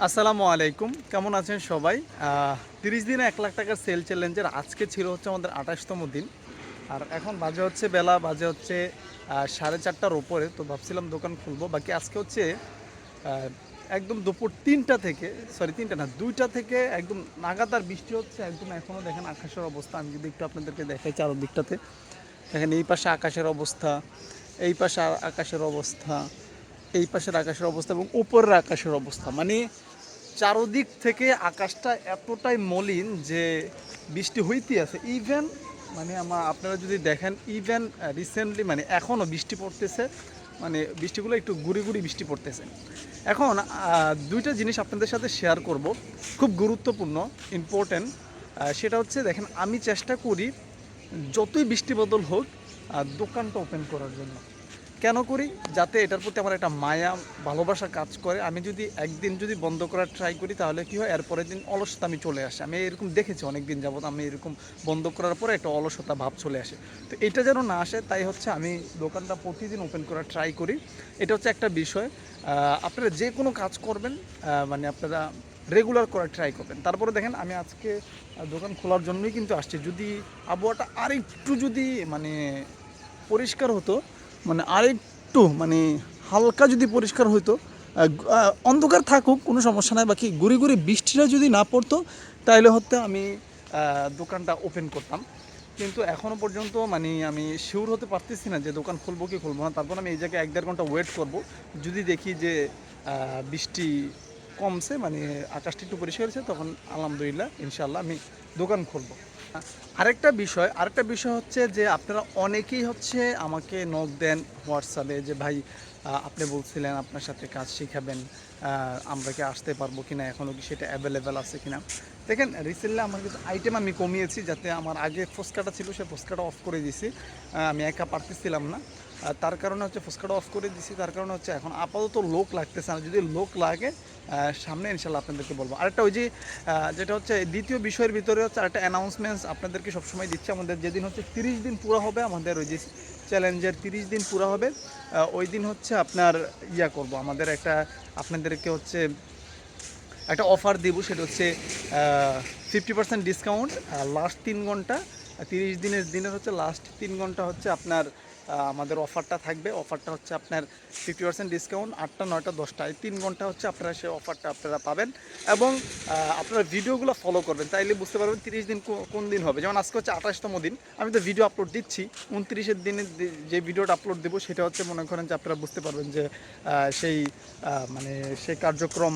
আসসালামু আলাইকুম, কেমন আছেন সবাই? 30 দিনে 1 লাখ টাকার সেল চ্যালেঞ্জের আজকে ছিল হচ্ছে আমাদের 28তম দিন। আর এখন বাজে হচ্ছে 4:30টার উপরে। তো ভাবছিলাম দোকান খুলবো, বাকি আজকে হচ্ছে আহ, একদম দুপুর 3টা থেকে, সরি 3টা না, 2টা থেকে একদম নাগাতার বৃষ্টি হচ্ছে। একদম এখনও দেখেন আকাশের অবস্থা, আমি যদি একটু আপনাদেরকে দেখাই চারদিকটাতে দেখেন, এই পাশে আকাশের অবস্থা, এই পাশে আকাশের অবস্থা, এই পাশের আকাশের অবস্থা এবং উপরের আকাশের অবস্থা, মানে চারদিক থেকে আকাশটা এতটাই মলিন যে বৃষ্টি হইতেই আছে। ইভেন মানে আপনারা যদি দেখেন, ইভেন রিসেন্টলি মানে এখনও বৃষ্টি পড়তেছে, মানে বৃষ্টিগুলো একটু গুড়ি গুড়ি বৃষ্টি পড়তেছে। এখন দুইটা জিনিস আপনাদের সাথে শেয়ার করব, খুব গুরুত্বপূর্ণ, ইম্পর্ট্যান্ট। সেটা হচ্ছে দেখেন, আমি চেষ্টা করি যতই বৃষ্টি বদল হোক দোকানটা ওপেন করার জন্য। কেন করি? যাতে এটার প্রতি আমার একটা মায়া ভালোবাসা কাজ করে। আমি যদি একদিন যদি বন্ধ করার ট্রাই করি, তাহলে কি হয়, এরপরের দিন অলসতা আমি চলে আসে। আমি এরকম দেখেছি অনেক দিন যাবত, আমি এরকম বন্ধ করার পরে একটা অলসতা ভাব চলে আসে। তো এটা যেন না আসে, তাই হচ্ছে আমি দোকানটা প্রতিদিন ওপেন করার ট্রাই করি। এটা হচ্ছে একটা বিষয়। আপনারা যে কোনো কাজ করবেন, মানে আপনারা রেগুলার করার ট্রাই করবেন। তারপরে দেখেন, আমি আজকে দোকান খোলার জন্যই কিন্তু আসছি। যদি আবহাওয়াটা আরেকটু যদি মানে পরিষ্কার হতো, মানে আরেকটু মানে হালকা যদি পরিষ্কার হতো, অন্ধকার থাকুক কোনো সমস্যা নাই, বাকি গুড়ি গুড়ি বৃষ্টিটা যদি না পড়তো, তাহলে হয়তো আমি দোকানটা ওপেন করতাম। কিন্তু এখনও পর্যন্ত মানে আমি শিওর হতে পারতেছি না যে দোকান খুলবো কি খুলবো না। তারপর আমি এই জায়গায় 1-1.5 ঘন্টা ওয়েট করব। যদি দেখি যে বৃষ্টি কমছে, মানে আকাশটা একটু পরিষ্কার হয়েছে, তখন আলহামদুলিল্লাহ ইনশাল্লাহ আমি দোকান খুলবো। আরেকটা বিষয় হচ্ছে যে আপনারা অনেকেই হচ্ছে আমাকে নক দেন হোয়াটসঅ্যাপে যে ভাই, আপনি বলছিলেন আপনার সাথে কাজ শিখাবেন, আমরা কি আসতে পারবো কিনা, এখনও কি সেটা অ্যাভেলেবেল আছে কিনা। দেখেন, রিসেন্টলি আমার কিছু আইটেম আমি কমিয়েছি, যাতে আমার আগে ফুচকাটা ছিল সেই ফুচকাটা অফ করে দিয়েছি। আমি একা পারতেছিলাম না, তার কারণে হচ্ছে ফুচকাটা অফ করে দিয়েছি। তার কারণে হচ্ছে এখন আপাতত লোক লাগতেছে না, যদি লোক লাগে সামনে ইনশাল্লাহ আপনাদেরকে বলবো। আরেকটা ওই যে যেটা হচ্ছে দ্বিতীয় বিষয়ের ভিতরে হচ্ছে আরেকটা অ্যানাউন্সমেন্টস আপনাদেরকে সবসময় দিচ্ছে। আমাদের যেদিন হচ্ছে 30 দিন পুরো হবে, আমাদের ওই যে চ্যালেঞ্জের 30 দিন পুরো হবে, ওই দিন হচ্ছে আপনার করব, আমাদের একটা আপনাদেরকে হচ্ছে একটা অফার দেবো। সেটা হচ্ছে 50% ডিসকাউন্ট লাস্ট 3 ঘন্টা, 30 দিনের হচ্ছে লাস্ট 3 ঘন্টা হচ্ছে আপনার আমাদের অফারটা থাকবে। অফারটা হচ্ছে আপনার 50% ডিসকাউন্ট, 8টা 9টা 10টা, এই 3 ঘন্টা হচ্ছে আপনারা সেই অফারটা আপনারা পাবেন। এবং আপনারা ভিডিওগুলো ফলো করবেন, তাইলে বুঝতে পারবেন 30 দিন কোন দিন হবে। যেমন আজকে হচ্ছে 28তম দিন, আমি তো ভিডিও আপলোড দিচ্ছি। 29-এর দিনে যে ভিডিওটা আপলোড দেবো, সেটা হচ্ছে মনে করেন যে আপনারা বুঝতে পারবেন যে সেই মানে সেই কার্যক্রম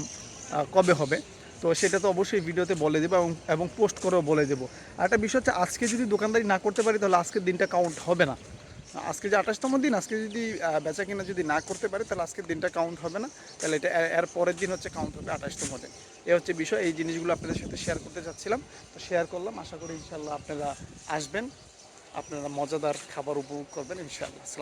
কবে হবে। তো সেটা তো অবশ্যই ভিডিওতে বলে দেবো এবং পোস্ট করেও বলে দেবো। আর একটা বিষয় হচ্ছে, আজকে যদি দোকানদারি না করতে পারি, তাহলে আজকের দিনটা কাউন্ট হবে না। আজকে যে 28তম দিন, আজকে যদি বেচা কিনা যদি না করতে পারি, তাহলে আজকের দিনটা কাউন্ট হবে না। তাহলে এটা এর পরের দিন হচ্ছে কাউন্ট হবে 28তম দিন। এ হচ্ছে বিষয়। এই জিনিসগুলো আপনাদের সাথে শেয়ার করতে চাচ্ছিলাম, তো শেয়ার করলাম। আশা করি ইনশাল্লাহ আপনারা আসবেন, আপনারা মজাদার খাবার উপভোগ করবেন ইনশাআল্লাহ। আসসালাম।